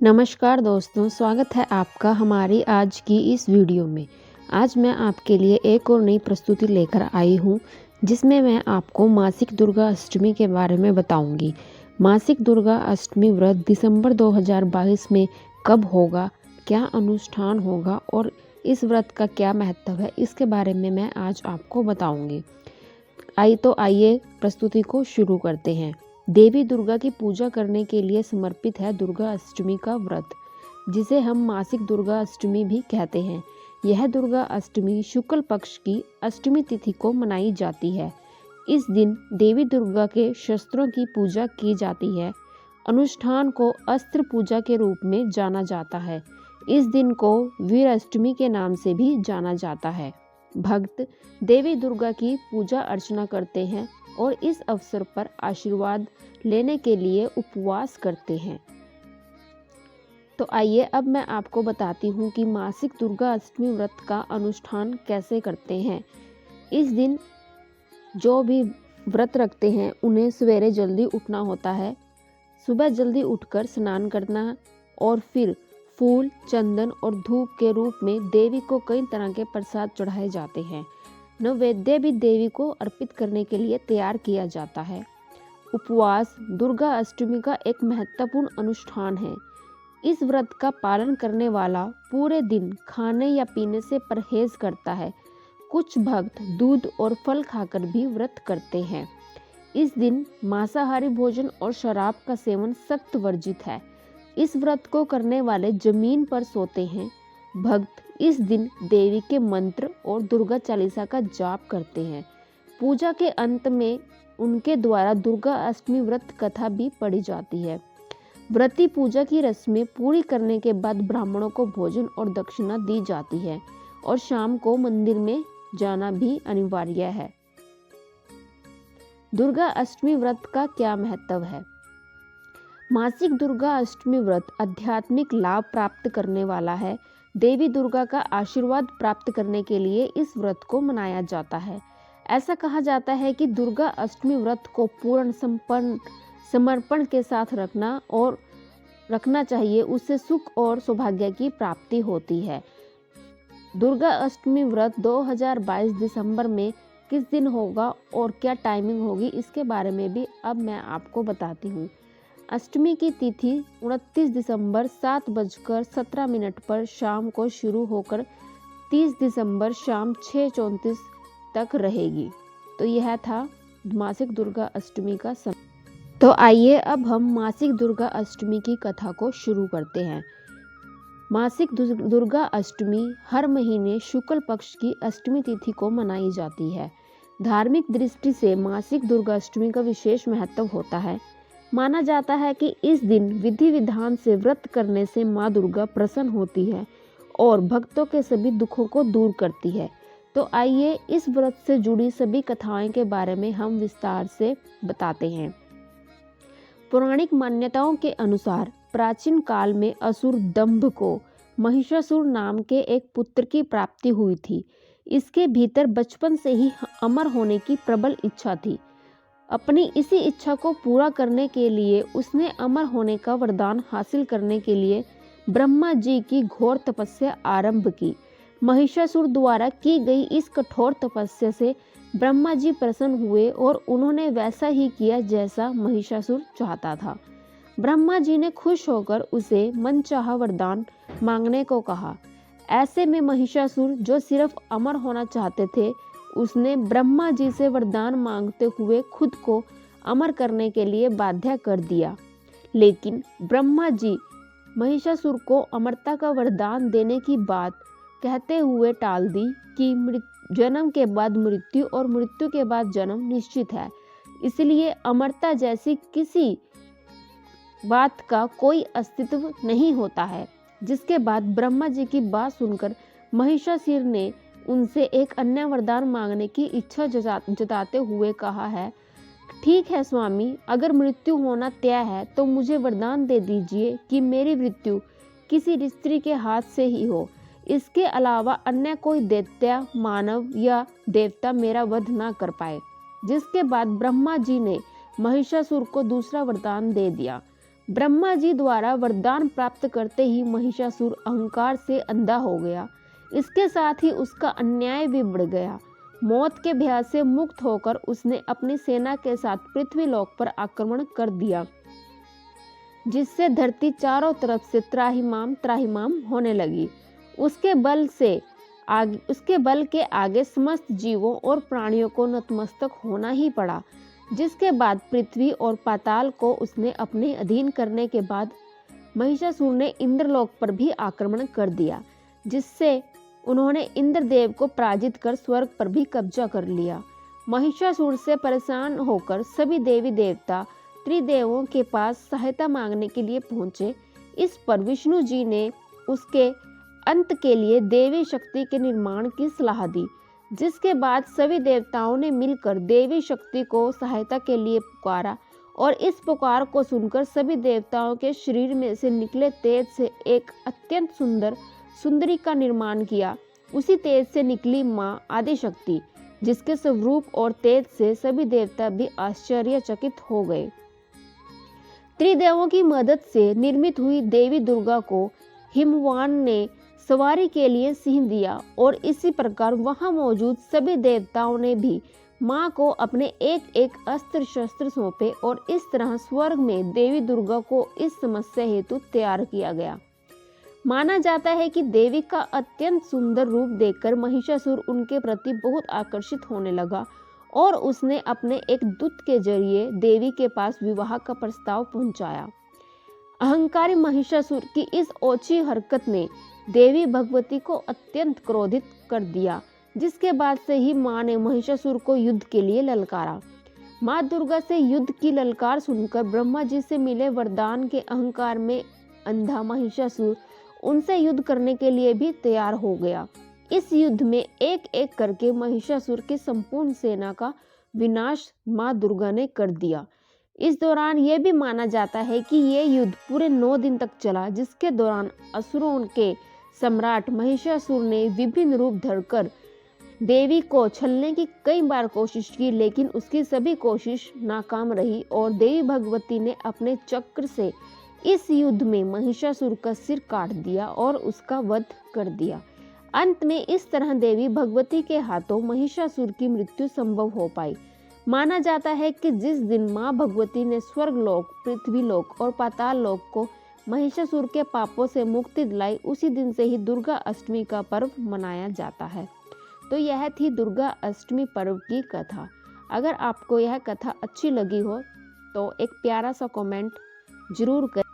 नमस्कार दोस्तों, स्वागत है आपका हमारी आज की इस वीडियो में। आज मैं आपके लिए एक और नई प्रस्तुति लेकर आई हूँ, जिसमें मैं आपको मासिक दुर्गा अष्टमी के बारे में बताऊंगी। मासिक दुर्गा अष्टमी व्रत दिसंबर 2022 में कब होगा, क्या अनुष्ठान होगा और इस व्रत का क्या महत्व है, इसके बारे में मैं आज आपको बताऊंगी। आइए प्रस्तुति को शुरू करते हैं। देवी दुर्गा की पूजा करने के लिए समर्पित है दुर्गा अष्टमी का व्रत, जिसे हम मासिक दुर्गा अष्टमी भी कहते हैं। यह दुर्गा अष्टमी शुक्ल पक्ष की अष्टमी तिथि को मनाई जाती है। इस दिन देवी दुर्गा के शस्त्रों की पूजा की जाती है। अनुष्ठान को अस्त्र पूजा के रूप में जाना जाता है। इस दिन को वीर अष्टमी के नाम से भी जाना जाता है। भक्त देवी दुर्गा की पूजा अर्चना करते हैं और इस अवसर पर आशीर्वाद लेने के लिए उपवास करते हैं। तो आइए अब मैं आपको बताती हूँ कि मासिक दुर्गा अष्टमी व्रत का अनुष्ठान कैसे करते हैं। इस दिन जो भी व्रत रखते हैं उन्हें सवेरे जल्दी उठना होता है। सुबह जल्दी उठकर स्नान करना और फिर फूल, चंदन और धूप के रूप में देवी को कई तरह के प्रसाद चढ़ाए जाते हैं। नैवेद्य भी देवी को अर्पित करने के लिए तैयार किया जाता है। उपवास दुर्गा अष्टमी का एक महत्वपूर्ण अनुष्ठान है। इस व्रत का पालन करने वाला पूरे दिन खाने या पीने से परहेज करता है। कुछ भक्त दूध और फल खाकर भी व्रत करते हैं। इस दिन मांसाहारी भोजन और शराब का सेवन सख्त वर्जित है। इस व्रत को करने वाले जमीन पर सोते हैं। भक्त इस दिन देवी के मंत्र और दुर्गा चालीसा का जाप करते हैं। पूजा के अंत में उनके द्वारा दुर्गा अष्टमी व्रत कथा भी पढ़ी जाती है। व्रती पूजा की रस्में पूरी करने के बाद ब्राह्मणों को भोजन और दक्षिणा दी जाती है और शाम को मंदिर में जाना भी अनिवार्य है। दुर्गा अष्टमी व्रत का क्या महत्व है? मासिक दुर्गा अष्टमी व्रत आध्यात्मिक लाभ प्राप्त करने वाला है। देवी दुर्गा का आशीर्वाद प्राप्त करने के लिए इस व्रत को मनाया जाता है। ऐसा कहा जाता है कि दुर्गा अष्टमी व्रत को पूर्ण समर्पण के साथ रखना चाहिए, उससे सुख और सौभाग्य की प्राप्ति होती है। दुर्गा अष्टमी व्रत 2022 दिसंबर में किस दिन होगा और क्या टाइमिंग होगी, इसके बारे में भी अब मैं आपको बताती हूँ। अष्टमी की तिथि 29 दिसंबर 7:17 पर शाम को शुरू होकर 30 दिसंबर शाम 6:34 तक रहेगी। तो यह था मासिक दुर्गा अष्टमी का समय। तो आइए अब हम मासिक दुर्गा अष्टमी की कथा को शुरू करते हैं। मासिक दुर्गा अष्टमी हर महीने शुक्ल पक्ष की अष्टमी तिथि को मनाई जाती है। धार्मिक दृष्टि से मासिक दुर्गा अष्टमी का विशेष महत्व होता है। माना जाता है कि इस दिन विधि विधान से व्रत करने से माँ दुर्गा प्रसन्न होती है और भक्तों के सभी दुखों को दूर करती है। तो आइए इस व्रत से जुड़ी सभी कथाओं के बारे में हम विस्तार से बताते हैं। पौराणिक मान्यताओं के अनुसार प्राचीन काल में असुर दंभ को महिषासुर नाम के एक पुत्र की प्राप्ति हुई थी। इसके भीतर बचपन से ही अमर होने की प्रबल इच्छा थी। अपनी इसी इच्छा को पूरा करने के लिए उसने अमर होने का वरदान हासिल करने के लिए ब्रह्मा जी की घोर तपस्या आरंभ की। महिषासुर द्वारा की गई इस कठोर तपस्या से ब्रह्मा जी प्रसन्न हुए और उन्होंने वैसा ही किया जैसा महिषासुर चाहता था। ब्रह्मा जी ने खुश होकर उसे मनचाहा वरदान मांगने को कहा। ऐसे में महिषासुर, जो सिर्फ अमर होना चाहते थे, उसने ब्रह्मा जी से वरदान मांगते हुए खुद को अमर करने के लिए बाध्य कर दिया। लेकिन ब्रह्मा जी महिषासुर को अमरता का वरदान देने की बात कहते हुए टाल दी कि जन्म के बाद मृत्यु और मृत्यु के बाद जन्म निश्चित है, इसलिए अमरता जैसी किसी बात का कोई अस्तित्व नहीं होता है। जिसके बाद ब्रह्मा जी की बात सुनकर महिषासुर ने उनसे एक अन्य वरदान मांगने की इच्छा जताते हुए कहा है, ठीक है स्वामी, अगर मृत्यु होना तय है तो मुझे वरदान दे दीजिए कि मेरी मृत्यु किसी स्त्री के हाथ से ही हो। इसके अलावा अन्य कोई दैत्य, मानव या देवता मेरा वध ना कर पाए। जिसके बाद ब्रह्मा जी ने महिषासुर को दूसरा वरदान दे दिया। ब्रह्मा जी द्वारा वरदान प्राप्त करते ही महिषासुर अहंकार से अंधा हो गया। इसके साथ ही उसका अन्याय भी बढ़ गया। मौत के भय से मुक्त होकर उसने अपनी सेना के साथ पृथ्वी लोक पर आक्रमण कर दिया, जिससे धरती चारों तरफ से त्राहिमाम त्राहिमाम होने लगी। उसके बल के आगे समस्त जीवों और प्राणियों को नतमस्तक होना ही पड़ा। जिसके बाद पृथ्वी और पाताल को उसने अपने अधीन करने के बाद महिषासुर ने इंद्रलोक पर भी आक्रमण कर दिया, जिससे उन्होंने इंद्रदेव को पराजित कर स्वर्ग पर भी कब्जा कर लिया। महिषासुर से परेशान होकर सभी देवी देवता त्रिदेवों के पास सहायता मांगने के लिए पहुंचे। इस पर विष्णु जी ने उसके अंत के लिए देवी शक्ति के निर्माण की सलाह दी, जिसके बाद सभी देवताओं ने मिलकर देवी शक्ति को सहायता के लिए पुकारा और इस पुकार को सुनकर सभी देवताओं के शरीर में से निकले तेज से एक अत्यंत सुंदरी का निर्माण किया। उसी तेज से निकली माँ आदिशक्ति, जिसके स्वरूप और तेज से सभी देवता भी आश्चर्यचकित हो गए। त्रिदेवों की मदद से निर्मित हुई देवी दुर्गा को हिमवान ने सवारी के लिए सिंह दिया और इसी प्रकार वहां मौजूद सभी देवताओं ने भी मां को अपने एक एक अस्त्र शस्त्र सौंपे और इस तरह स्वर्ग में देवी दुर्गा को इस समस्या हेतु तैयार किया गया। माना जाता है कि देवी का अत्यंत सुंदर रूप देखकर महिषासुर उनके प्रति बहुत आकर्षित होने लगा और उसने अपने एक दूत के जरिए देवी के पास विवाह का प्रस्ताव पहुंचाया। अहंकारी महिषासुर की इस ओछी हरकत ने देवी भगवती को अत्यंत क्रोधित कर दिया, जिसके बाद से ही मां ने महिषासुर को युद्ध के लिए ललकारा। मां दुर्गा से युद्ध की ललकार सुनकर ब्रह्मा जी से मिले वरदान के अहंकार में अंधा महिषासुर उनसे युद्ध करने के लिए भी तैयार हो गया। इस युद्ध में एक एक करके महिषासुर की संपूर्ण सेना का विनाश मां दुर्गा ने कर दिया। इस दौरान यह भी माना जाता है कि यह युद्ध पूरे 9 दिन तक चला, जिसके दौरान असुरों के सम्राट महिषासुर ने विभिन्न रूप धरकर देवी को छलने की कई बार कोशिश की, लेकिन उसकी सभी कोशिश नाकाम रही और देवी भगवती ने अपने चक्र से इस युद्ध में महिषासुर का सिर काट दिया और उसका वध कर दिया। अंत में इस तरह देवी भगवती के हाथों महिषासुर की मृत्यु संभव हो पाई। माना जाता है कि जिस दिन मां भगवती ने स्वर्गलोक, पृथ्वीलोक और पाताल लोक को महिषासुर के पापों से मुक्ति दिलाई, उसी दिन से ही दुर्गा अष्टमी का पर्व मनाया जाता है। तो यह थी दुर्गा अष्टमी पर्व की कथा। अगर आपको यह कथा अच्छी लगी हो तो एक प्यारा सा कमेंट जरूर करें।